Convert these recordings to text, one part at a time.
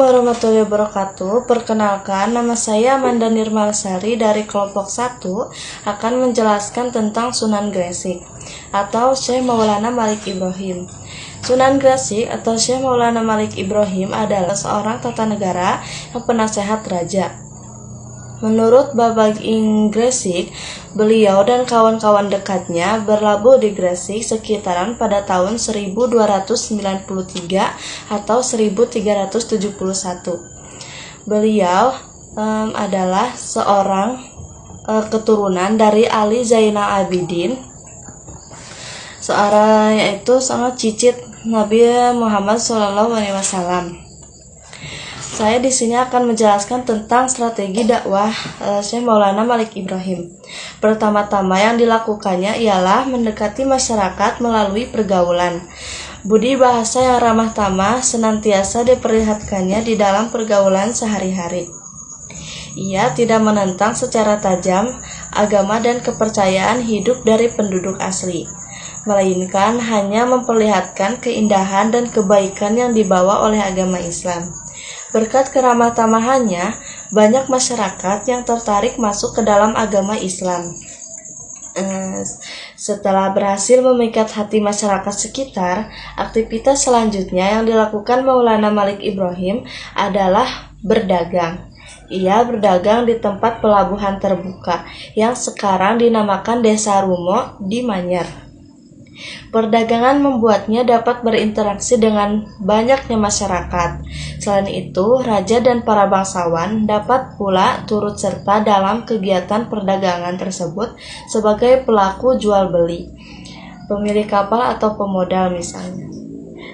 warahmatullahi wabarakatuh. Perkenalkan, nama saya Amanda Nirmalasari dari kelompok 1 akan menjelaskan tentang Sunan Gresik atau Syekh Maulana Malik Ibrahim. Sunan Gresik atau Syekh Maulana Malik Ibrahim adalah seorang tata negara yang penasehat raja. Menurut Babaging Gresik, beliau dan kawan-kawan dekatnya berlabuh di Gresik sekitaran pada tahun 1293 atau 1371. Beliau adalah seorang keturunan dari Ali Zainal Abidin, seorang yaitu sangat cicit Nabi Muhammad SAW. Saya di sini akan menjelaskan tentang strategi dakwah Syekh Maulana Malik Ibrahim. Pertama-tama yang dilakukannya ialah mendekati masyarakat melalui pergaulan. Budi bahasa yang ramah tamah senantiasa diperlihatkannya di dalam pergaulan sehari-hari. Ia tidak menentang secara tajam agama dan kepercayaan hidup dari penduduk asli, melainkan hanya memperlihatkan keindahan dan kebaikan yang dibawa oleh agama Islam. Berkat keramah tamahannya, banyak masyarakat yang tertarik masuk ke dalam agama Islam. Setelah berhasil memikat hati masyarakat sekitar, aktivitas selanjutnya yang dilakukan Maulana Malik Ibrahim adalah berdagang. Ia berdagang di tempat pelabuhan terbuka yang sekarang dinamakan Desa Rumo di Manyar. Perdagangan membuatnya dapat berinteraksi dengan banyaknya masyarakat. Selain itu, raja dan para bangsawan dapat pula turut serta dalam kegiatan perdagangan tersebut sebagai pelaku jual beli, pemilik kapal atau pemodal misalnya.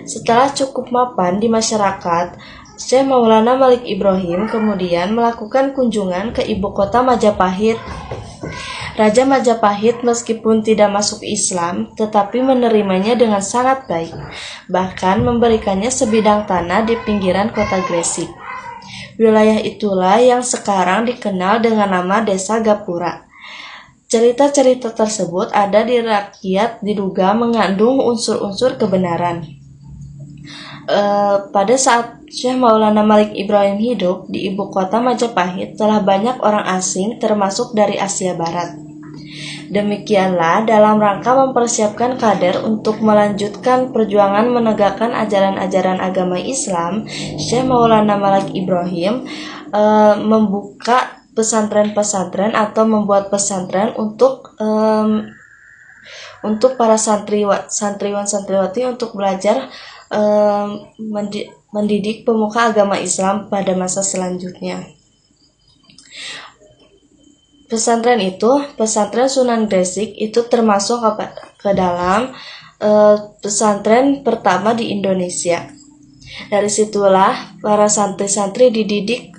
Setelah cukup mapan di masyarakat, Syekh Maulana Malik Ibrahim kemudian melakukan kunjungan ke ibu kota Majapahit. Raja Majapahit meskipun tidak masuk Islam, tetapi menerimanya dengan sangat baik, bahkan memberikannya sebidang tanah di pinggiran kota Gresik. Wilayah itulah yang sekarang dikenal dengan nama Desa Gapura. Cerita-cerita tersebut ada di rakyat diduga mengandung unsur-unsur kebenaran. Pada saat Syekh Maulana Malik Ibrahim hidup di ibu kota Majapahit, telah banyak orang asing termasuk dari Asia Barat. Demikianlah dalam rangka mempersiapkan kader untuk melanjutkan perjuangan menegakkan ajaran-ajaran agama Islam, Syekh Maulana Malik Ibrahim membuka pesantren-pesantren atau membuat pesantren untuk para santriwan-santriwati untuk belajar mendidik pemuka agama Islam pada masa selanjutnya. Pesantren Sunan Gresik itu termasuk ke dalam pesantren pertama di Indonesia. Dari situlah para santri-santri dididik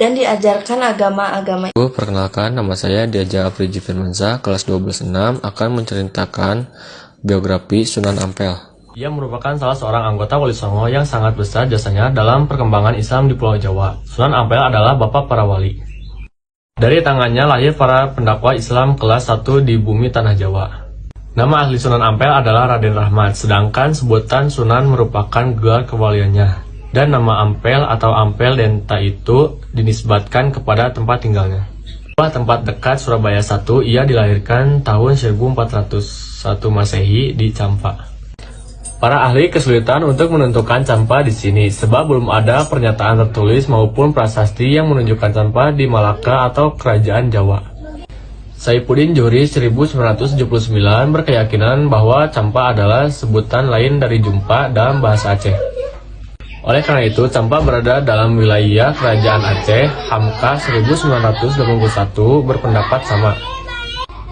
dan diajarkan agama-agama. Perkenalkan, nama saya Diaja Afriji Firmansyah, kelas 12-6, akan menceritakan biografi Sunan Ampel. Ia merupakan salah seorang anggota Wali Songo yang sangat besar jasanya dalam perkembangan Islam di Pulau Jawa. Sunan Ampel adalah bapak para wali. Dari tangannya lahir para pendakwa Islam kelas 1 di bumi tanah Jawa. Nama asli Sunan Ampel adalah Raden Rahmat, sedangkan sebutan Sunan merupakan gelar kewaliannya. Dan nama Ampel atau Ampel Denta itu dinisbatkan kepada tempat tinggalnya. Sebuah tempat dekat Surabaya 1, ia dilahirkan tahun 1401 Masehi di Campa. Para ahli kesulitan untuk menentukan Campa di sini, sebab belum ada pernyataan tertulis maupun prasasti yang menunjukkan Campa di Malaka atau Kerajaan Jawa. Saifuddin Johri 1979 berkeyakinan bahwa Campa adalah sebutan lain dari Jumpa dalam bahasa Aceh. Oleh karena itu, Campa berada dalam wilayah Kerajaan Aceh. Hamka 1981 berpendapat sama.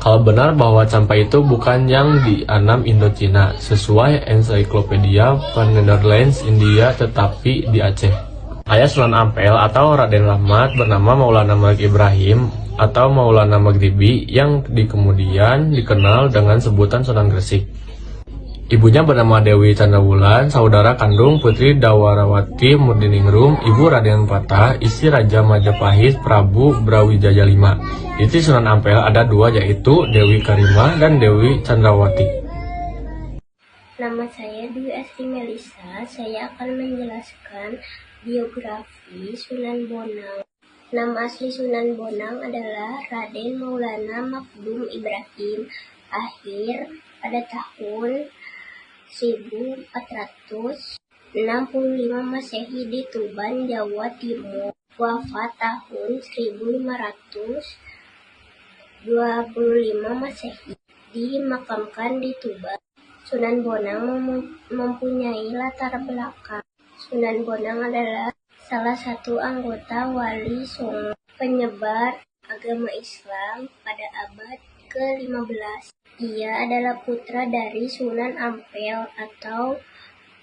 Kalau benar bahwa Campa itu bukan yang di Annam Indochina, sesuai Encyclopedia van Nederlands India, tetapi di Aceh. Ayah Sunan Ampel atau Raden Rahmat bernama Maulana Malik Ibrahim atau Maulana Maghribi yang kemudian dikenal dengan sebutan Sunan Gresik. Ibunya bernama Dewi Candrawulan, saudara kandung Putri Dawarawati Murdiningrum, ibu Raden Patah, istri Raja Majapahit Prabu Brawijaya V. Istri Sunan Ampel ada dua, yaitu Dewi Karimah dan Dewi Candrawati. Nama saya Dwi Asri Melisa. Saya akan menjelaskan biografi Sunan Bonang. Nama asli Sunan Bonang adalah Raden Maulana Makdum Ibrahim. Lahir pada tahun 1465 Masehi di Tuban, Jawa Timur. Wafat tahun 1525 Masehi. Dimakamkan di Tuban. Sunan Bonang mempunyai latar belakang. Sunan Bonang adalah salah satu anggota Wali Songo, penyebar agama Islam pada abad ke-15. Ia adalah putra dari Sunan Ampel atau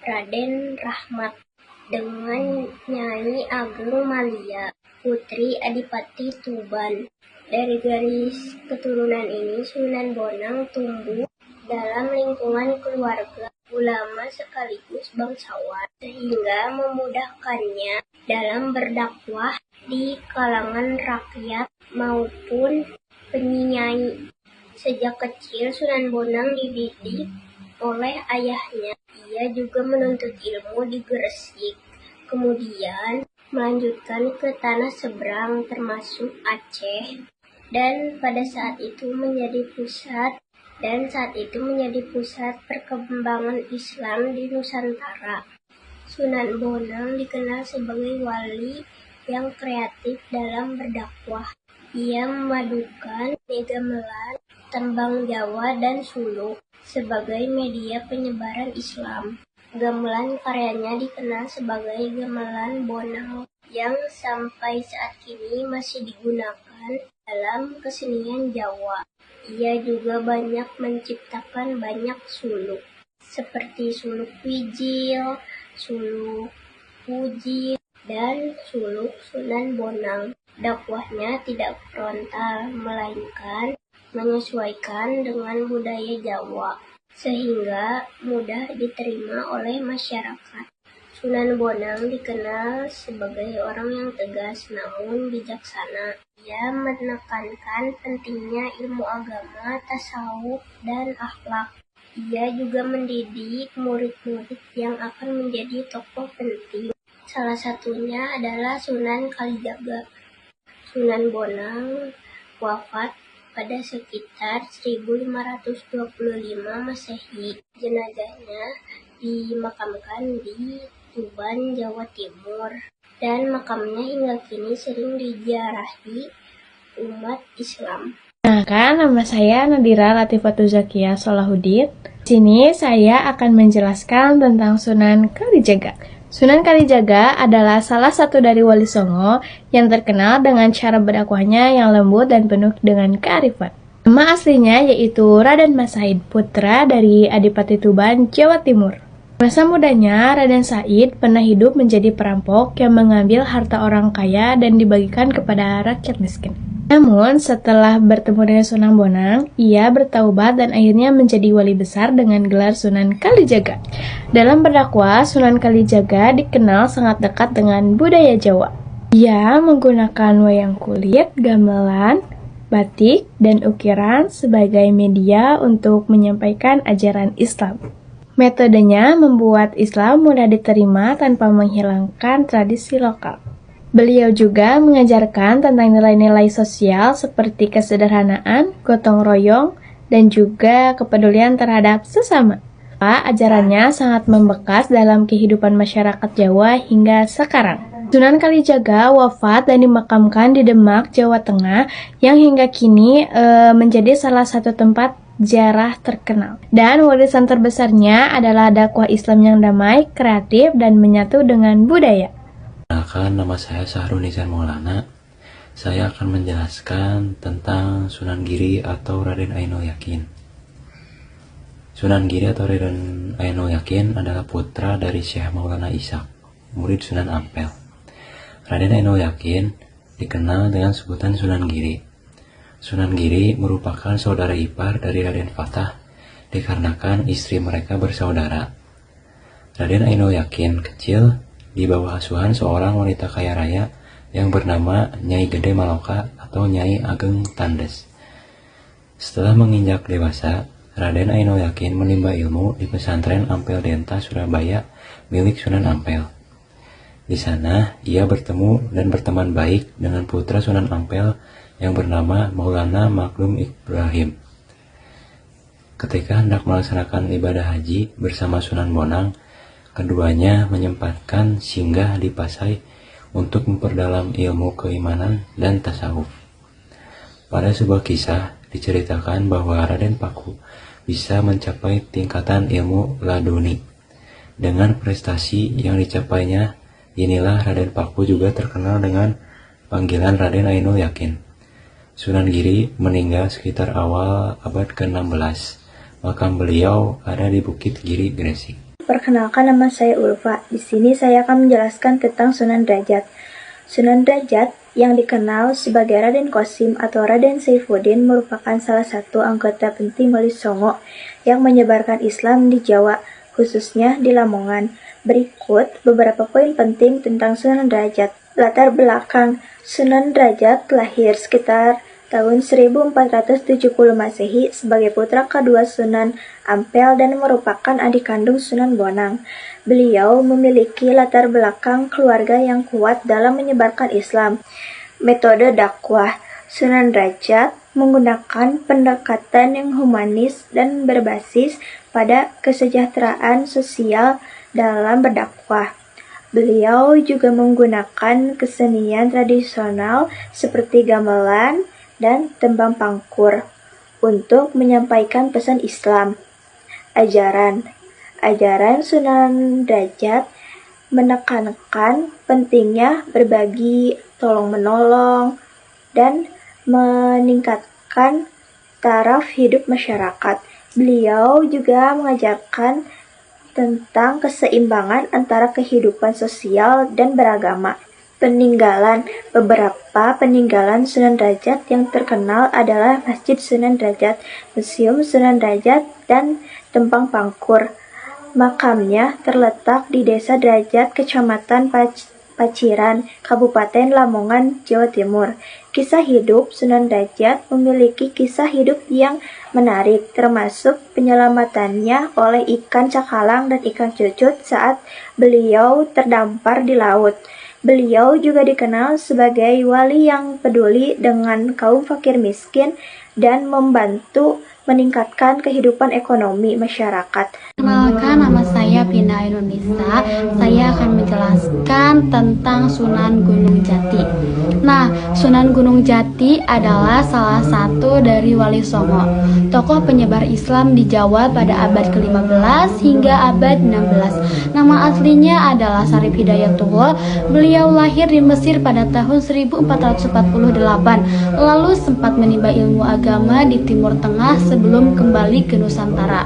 Raden Rahmat dengan Nyai Ageng Malia, putri Adipati Tuban. Dari garis keturunan ini, Sunan Bonang tumbuh dalam lingkungan keluarga ulama sekaligus bangsawan, sehingga memudahkannya dalam berdakwah di kalangan rakyat maupun penyinyai. Sejak kecil Sunan Bonang dididik oleh ayahnya. Ia juga menuntut ilmu di Gresik, kemudian melanjutkan ke tanah seberang termasuk Aceh, dan saat itu menjadi pusat perkembangan Islam di Nusantara. Sunan Bonang dikenal sebagai wali yang kreatif dalam berdakwah. Ia memadukan gamelan, tembang Jawa, dan suluk sebagai media penyebaran Islam. Gamelan karyanya dikenal sebagai gamelan Bonang yang sampai saat ini masih digunakan dalam kesenian Jawa. Ia juga banyak menciptakan banyak suluk, seperti suluk Wijil, suluk Puji, dan suluk Sunan Bonang. Dakwahnya tidak frontal, melainkan menyesuaikan dengan budaya Jawa, sehingga mudah diterima oleh masyarakat. Sunan Bonang dikenal sebagai orang yang tegas namun bijaksana. Ia menekankan pentingnya ilmu agama, tasawuf, dan akhlak. Ia juga mendidik murid-murid yang akan menjadi tokoh penting. Salah satunya adalah Sunan Kalijaga. Sunan Bonang wafat pada sekitar 1525 Masehi. Jenazahnya dimakamkan di Tuban, Jawa Timur, dan makamnya hingga kini sering diziarahi umat Islam. Nama saya Nadira Latifatul Zakia Solahuddin. Di sini saya akan menjelaskan tentang Sunan Kalijaga. Sunan Kalijaga adalah salah satu dari Wali Songo yang terkenal dengan cara berdakwahnya yang lembut dan penuh dengan kearifan. Nama aslinya yaitu Raden Mas Said, putra dari Adipati Tuban, Jawa Timur. Masa mudanya, Raden Said pernah hidup menjadi perampok yang mengambil harta orang kaya dan dibagikan kepada rakyat miskin. Namun, setelah bertemu dengan Sunan Bonang, ia bertaubat dan akhirnya menjadi wali besar dengan gelar Sunan Kalijaga. Dalam berdakwah, Sunan Kalijaga dikenal sangat dekat dengan budaya Jawa. Ia menggunakan wayang kulit, gamelan, batik, dan ukiran sebagai media untuk menyampaikan ajaran Islam. Metodenya membuat Islam mudah diterima tanpa menghilangkan tradisi lokal. Beliau juga mengajarkan tentang nilai-nilai sosial seperti kesederhanaan, gotong royong, dan juga kepedulian terhadap sesama. Ajarannya sangat membekas dalam kehidupan masyarakat Jawa hingga sekarang. Sunan Kalijaga wafat dan dimakamkan di Demak, Jawa Tengah, yang hingga kini menjadi salah satu tempat ziarah terkenal. Dan warisan terbesarnya adalah dakwah Islam yang damai, kreatif, dan menyatu dengan budaya. Perkenalkan, nama saya Sahrul Nizar Maulana. Saya akan menjelaskan tentang Sunan Giri atau Raden Ainul Yakin. Sunan Giri atau Raden Ainul Yakin adalah putra dari Syekh Maulana Ishaq, murid Sunan Ampel. Raden Ainul Yakin dikenal dengan sebutan Sunan Giri. Sunan Giri merupakan saudara ipar dari Raden Fatah dikarenakan istri mereka bersaudara. Raden Ainul Yakin kecil di bawah asuhan seorang wanita kaya raya yang bernama Nyai Gede Maloka atau Nyai Ageng Tandes. Setelah menginjak dewasa, Raden Ainul Yakin menimba ilmu di pesantren Ampel Denta Surabaya milik Sunan Ampel. Di sana, ia bertemu dan berteman baik dengan putra Sunan Ampel yang bernama Maulana Makdum Ibrahim. Ketika hendak melaksanakan ibadah haji bersama Sunan Bonang, keduanya menyempatkan singgah di Pasai untuk memperdalam ilmu keimanan dan tasawuf. Pada sebuah kisah, diceritakan bahwa Raden Paku bisa mencapai tingkatan ilmu laduni. Dengan prestasi yang dicapainya, inilah Raden Paku juga terkenal dengan panggilan Raden Ainul Yakin. Sunan Giri meninggal sekitar awal abad ke-16. Makam beliau ada di Bukit Giri, Gresik. Perkenalkan, nama saya Ulfa. Di sini saya akan menjelaskan tentang Sunan Derajat. Sunan Derajat yang dikenal sebagai Raden Qasim atau Raden Saifuddin merupakan salah satu anggota penting Wali Songo yang menyebarkan Islam di Jawa, khususnya di Lamongan. Berikut beberapa poin penting tentang Sunan Derajat. Latar belakang: Sunan Derajat lahir sekitar tahun 1470 Masehi sebagai putra kedua Sunan Ampel dan merupakan adik kandung Sunan Bonang. Beliau memiliki latar belakang keluarga yang kuat dalam menyebarkan Islam. Metode dakwah: Sunan Derajat menggunakan pendekatan yang humanis dan berbasis pada kesejahteraan sosial dalam berdakwah. Beliau juga menggunakan kesenian tradisional seperti gamelan dan tembang pangkur untuk menyampaikan pesan Islam. Ajaran Sunan Derajat menekankan pentingnya berbagi, tolong-menolong, dan meningkatkan taraf hidup masyarakat. Beliau juga mengajarkan tentang keseimbangan antara kehidupan sosial dan beragama. Beberapa peninggalan Sunan Derajat yang terkenal adalah Masjid Sunan Derajat, Museum Sunan Derajat, dan tembang pangkur. Makamnya terletak di Desa Derajat, Kecamatan Paciran, Kabupaten Lamongan, Jawa Timur. Kisah hidup Sunan Derajat memiliki kisah hidup yang menarik, termasuk penyelamatannya oleh ikan cakalang dan ikan cucut saat beliau terdampar di laut. Beliau juga dikenal sebagai wali yang peduli dengan kaum fakir miskin dan membantu meningkatkan kehidupan ekonomi masyarakat. Perkenalkan, nama saya Pina Ainunisa. Saya akan menjelaskan tentang Sunan Gunung Jati. Nah, Sunan Gunung Jati adalah salah satu dari Wali Songo, tokoh penyebar Islam di Jawa pada abad ke-15 hingga abad 16. Nama aslinya adalah Sarif Hidayatullah. Beliau lahir di Mesir pada tahun 1448, lalu sempat menimba ilmu agama di Timur Tengah sebelum kembali ke Nusantara.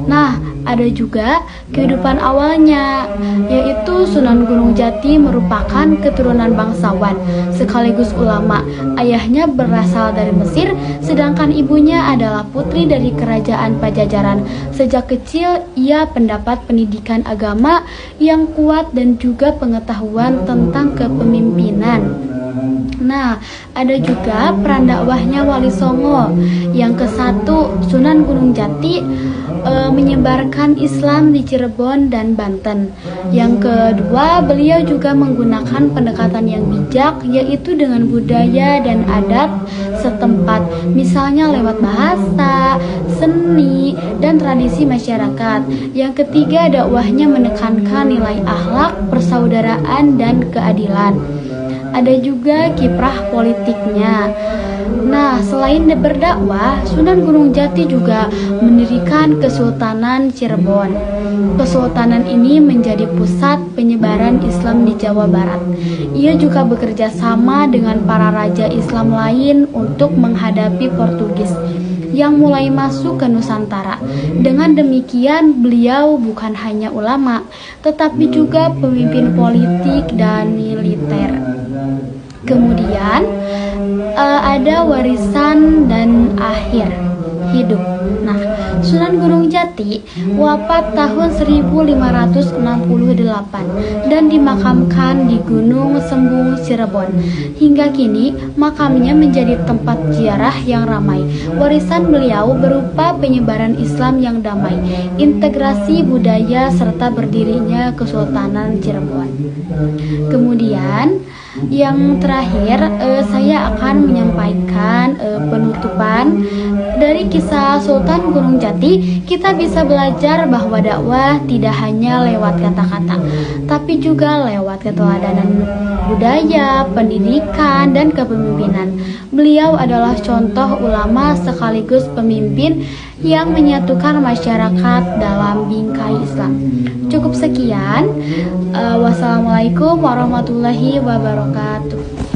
Nah, ada juga kehidupan awalnya, yaitu Sunan Gunung Jati merupakan keturunan bangsawan sekaligus ulama. Ayahnya berasal dari Mesir, sedangkan ibunya adalah putri dari kerajaan Pajajaran. Sejak kecil, ia mendapat pendidikan agama yang kuat dan juga pengetahuan tentang kepemimpinan. Nah, ada juga peran dakwahnya Wali Songo. Yang ke-1, Sunan Gunung Jati menyebarkan Islam di Cirebon dan Banten. Yang kedua, beliau juga menggunakan pendekatan yang bijak, yaitu dengan budaya dan adat setempat, misalnya lewat bahasa, seni, dan tradisi masyarakat. Yang ketiga, dakwahnya menekankan nilai akhlak, persaudaraan, dan keadilan. Ada juga kiprah politiknya. Nah, selain berdakwah, Sunan Gunung Jati juga mendirikan Kesultanan Cirebon. Kesultanan ini menjadi pusat penyebaran Islam di Jawa Barat. Ia juga bekerja sama dengan para raja Islam lain untuk menghadapi Portugis yang mulai masuk ke Nusantara. Dengan demikian, beliau bukan hanya ulama, tetapi juga pemimpin politik dan militer. Kemudian ada warisan dan akhir hidup. Nah, Sunan Gunung Jati wafat tahun 1568 dan dimakamkan di Gunung Sembung, Cirebon. Hingga kini, makamnya menjadi tempat ziarah yang ramai. Warisan beliau berupa penyebaran Islam yang damai, integrasi budaya, serta berdirinya Kesultanan Cirebon. Kemudian, yang terakhir, saya akan menyampaikan penutupan dari kisah Sultan Gunung Jati. Kita bisa belajar bahwa dakwah tidak hanya lewat kata-kata, tapi juga lewat keteladanan budaya, pendidikan, dan kepemimpinan. Beliau adalah contoh ulama sekaligus pemimpin yang menyatukan masyarakat dalam bingkai Islam. Cukup sekian. Wassalamualaikum warahmatullahi wabarakatuh.